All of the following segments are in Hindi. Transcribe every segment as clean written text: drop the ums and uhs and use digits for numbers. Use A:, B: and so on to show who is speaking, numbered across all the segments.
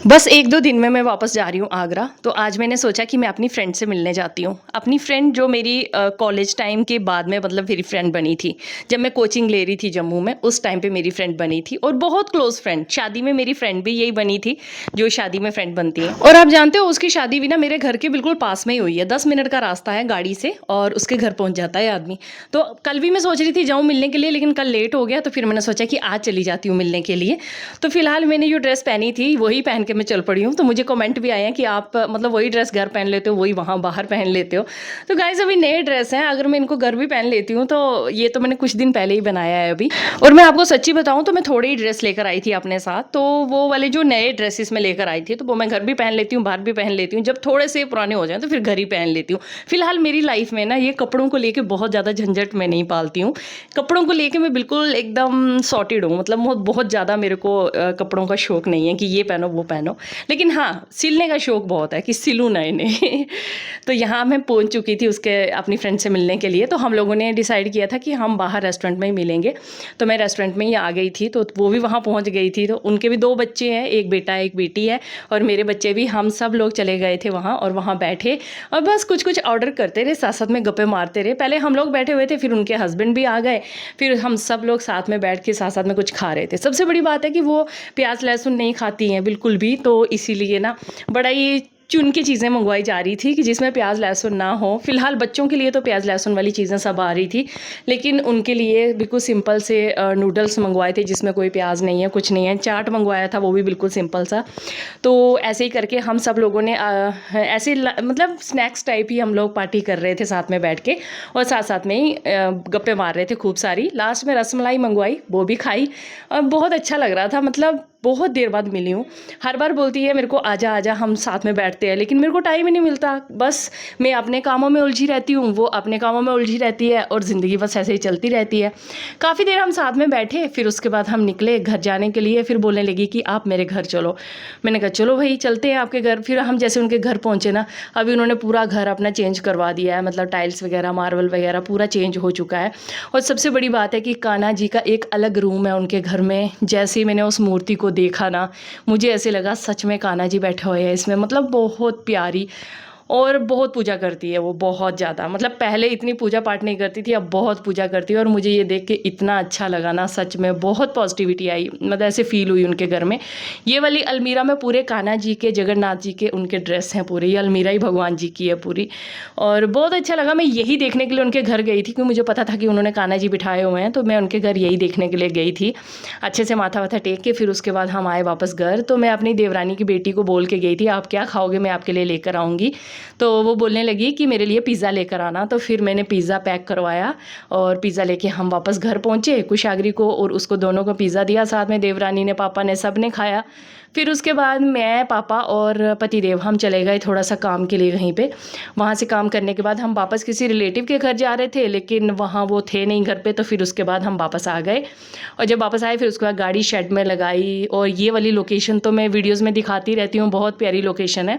A: बस 1-2 दिन में मैं वापस जा रही हूँ आगरा। तो आज मैंने सोचा कि मैं अपनी फ्रेंड से मिलने जाती हूँ। अपनी फ्रेंड जो मेरी कॉलेज टाइम के बाद में मतलब मेरी फ्रेंड बनी थी। जब मैं कोचिंग ले रही थी जम्मू में, उस टाइम पे मेरी फ्रेंड बनी थी और बहुत क्लोज़ फ्रेंड। शादी में मेरी फ्रेंड भी यही बनी थी, जो शादी में फ्रेंड बनती है। और आप जानते हो उसकी शादी भी ना मेरे घर के बिल्कुल पास में ही हुई है। 10 मिनट का रास्ता है गाड़ी से और उसके घर पहुँच जाता है आदमी। तो कल भी मैं सोच रही थी जाऊँ मिलने के लिए, लेकिन कल लेट हो गया तो फिर मैंने सोचा कि आज चली जाती हूँ मिलने के लिए। तो फिलहाल मैंने जो ड्रेस पहनी थी वही पहन के मैं चल पड़ी हूँ। तो मुझे कमेंट भी आए हैं कि आप मतलब वही ड्रेस घर पहन लेते हो, वही वहाँ बाहर पहन लेते हो। तो गाइस अभी नए ड्रेस हैं, अगर मैं इनको घर भी पहन लेती हूँ तो ये तो मैंने कुछ दिन पहले ही बनाया है अभी। और मैं आपको सच्ची बताऊँ तो मैं थोड़ी ही ड्रेस लेकर आई थी अपने साथ, तो वो वाले जो नए ड्रेसेस मैं लेकर आई थी तो वो मैं घर भी पहन लेती हूँ, बाहर भी पहन लेती हूँ। जब थोड़े से पुराने हो जाए तो फिर घर ही पहन लेती हूँ। फिलहाल मेरी लाइफ में ना ये कपड़ों को लेके बहुत ज़्यादा झंझट मैं नहीं पालती हूँ। कपड़ों को लेके मैं बिल्कुल एकदम सॉर्टेड हूँ, मतलब बहुत ज़्यादा मेरे को कपड़ों का शौक नहीं है कि ये पहनो वो पहनो। लेकिन हाँ, सिलने का शौक बहुत है कि सिलूँ नए नए। तो यहाँ मैं पहुँच चुकी थी उसके अपनी फ्रेंड से मिलने के लिए। तो हम लोगों ने डिसाइड किया था कि हम बाहर रेस्टोरेंट में ही मिलेंगे। तो मैं रेस्टोरेंट में ही आ गई थी, तो वो भी वहाँ पहुँच गई थी। तो उनके भी 2 बच्चे हैं, एक बेटा एक बेटी है और मेरे बच्चे भी। हम सब लोग चले गए थे वहाँ और वहाँ बैठे और बस कुछ ऑर्डर करते रहे, साथ साथ में गप्पे मारते रहे। पहले हम लोग बैठे हुए थे, फिर उनके हस्बैंड भी आ गए, फिर हम सब लोग साथ में बैठ के साथ साथ में कुछ खा रहे थे। सबसे बड़ी बात है कि वो प्याज लहसुन नहीं खाती हैं बिल्कुल भी, तो इसीलिए ना बड़ा ही चुन के चीज़ें मंगवाई जा रही थी कि जिसमें प्याज लहसुन ना हो। फिलहाल बच्चों के लिए तो प्याज लहसुन वाली चीज़ें सब आ रही थी, लेकिन उनके लिए बिल्कुल सिंपल से नूडल्स मंगवाए थे जिसमें कोई प्याज नहीं है, कुछ नहीं है। चाट मंगवाया था, वो भी बिल्कुल सिंपल सा। तो ऐसे ही करके हम सब लोगों ने मतलब स्नैक्स टाइप ही हम लोग पार्टी कर रहे थे साथ में बैठ के और साथ साथ में ही गप्पे मार रहे थे खूब सारी। लास्ट में रसमलाई मंगवाई, वो भी खाई और बहुत अच्छा लग रहा था। मतलब बहुत देर बाद मिली हूँ। हर बार बोलती है मेरे को आजा आजा हम साथ में बैठते हैं, लेकिन मेरे को टाइम ही नहीं मिलता। बस मैं अपने कामों में उलझी रहती हूँ, वो अपने कामों में उलझी रहती है और ज़िंदगी बस ऐसे ही चलती रहती है। काफ़ी देर हम साथ में बैठे, फिर उसके बाद हम निकले घर जाने के लिए। फिर बोलने लगी कि आप मेरे घर चलो। मैंने कहा चलो भाई चलते हैं आपके घर। फिर हम जैसे उनके घर पहुँचे ना, अभी उन्होंने पूरा घर अपना चेंज करवा दिया है, मतलब टाइल्स वगैरह मार्बल वगैरह पूरा चेंज हो चुका है। और सबसे बड़ी बात है कि कान्हा जी का एक अलग रूम है उनके घर में। जैसे ही मैंने उस मूर्ति को देखा ना, मुझे ऐसे लगा सच में कान्हा जी बैठे हुए हैं इसमें। मतलब बहुत प्यारी और बहुत पूजा करती है वो, बहुत ज़्यादा। मतलब पहले इतनी पूजा पाठ नहीं करती थी, अब बहुत पूजा करती है। और मुझे ये देख के इतना अच्छा लगा ना, सच में बहुत पॉजिटिविटी आई, मतलब ऐसे फील हुई उनके घर में। ये वाली अलमीरा में पूरे कान्हा जी के, जगन्नाथ जी के उनके ड्रेस हैं पूरे। ये अलमीरा ही भगवान जी की है पूरी और बहुत अच्छा लगा। मैं यही देखने के लिए उनके घर गई थी क्योंकि मुझे पता था कि उन्होंने कान्हा जी बिठाए हुए हैं, तो मैं उनके घर यही देखने के लिए गई थी। अच्छे से माथा वाथा टेक के फिर उसके बाद हम आए वापस घर। तो मैं अपनी देवरानी की बेटी को बोल के गई थी आप क्या खाओगे, मैं आपके लिए लेकर आऊँगी। तो वो बोलने लगी कि मेरे लिए पिज़्ज़ा लेकर आना। तो फिर मैंने पिज़्ज़ा पैक करवाया और पिज़्ज़ा लेके हम वापस घर पहुँचे। कुशागरी को और उसको दोनों को पिज़्ज़ा दिया, साथ में देवरानी ने, पापा ने, सब ने खाया। फिर उसके बाद मैं, पापा और पतिदेव हम चले गए थोड़ा सा काम के लिए कहीं पे। वहाँ से काम करने के बाद हम वापस किसी रिलेटिव के घर जा रहे थे, लेकिन वहाँ वो थे नहीं घर पे। तो फिर उसके बाद हम वापस आ गए और जब वापस आए फिर उसके बाद गाड़ी शेड में लगाई। और ये वाली लोकेशन तो मैं वीडियोज़ में दिखाती रहती हूँ, बहुत प्यारी लोकेशन है।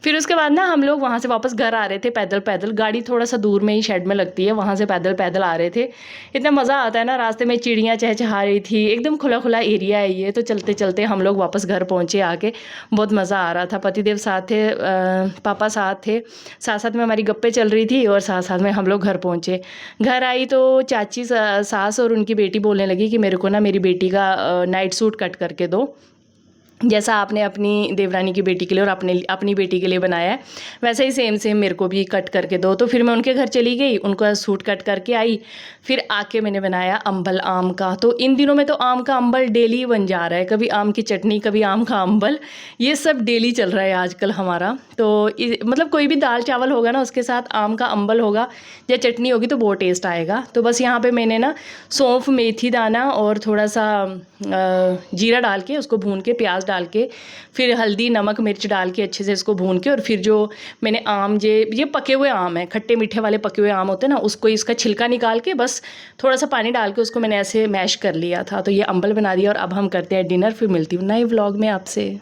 A: फिर उसके बाद ना हम लोग वहाँ से वापस घर आ रहे थे पैदल पैदल। गाड़ी थोड़ा सा दूर में ही शेड में लगती है, वहाँ से पैदल पैदल आ रहे थे। इतना मज़ा आता है ना, रास्ते में चिड़ियाँ चहचहा रही थी, एकदम खुला खुला एरिया है ये। तो चलते चलते हम लोग वापस घर पहुँचे आके, बहुत मज़ा आ रहा था। पतिदेव साथ थे, पापा साथ थे, साथ साथ में हमारी गप्पे चल रही थी और साथ साथ में हम लोग घर पहुँचे। घर आई तो चाची सास और उनकी बेटी बोलने लगी कि मेरे को ना मेरी बेटी का नाइट सूट कट करके दो, जैसा आपने अपनी देवरानी की बेटी के लिए और अपनी बेटी के लिए बनाया है, वैसे ही सेम सेम मेरे को भी कट करके दो। तो फिर मैं उनके घर चली गई, उनका सूट कट करके आई। फिर आके मैंने बनाया अम्बल आम का। तो इन दिनों में तो आम का अम्बल डेली बन जा रहा है, कभी आम की चटनी, कभी आम का अम्बल, ये सब डेली चल रहा है आजकल हमारा। तो मतलब कोई भी दाल चावल होगा ना, उसके साथ आम का अम्बल होगा या चटनी होगी तो बहुत टेस्ट आएगा। तो बस यहाँ पे मैंने ना सौंफ, मेथी दाना और थोड़ा सा जीरा डाल के उसको भून के, प्याज डाल के, फिर हल्दी नमक मिर्च डाल के अच्छे से इसको भून के, और फिर जो मैंने आम, ये पके हुए आम है, खट्टे मीठे वाले पके हुए आम होते हैं ना, उसको इसका छिलका निकाल के बस थोड़ा सा पानी डाल के उसको मैंने ऐसे मैश कर लिया था। तो ये अम्बल बना दिया और अब हम करते हैं डिनर। फिर मिलती हूँ नए व्लॉग में आपसे।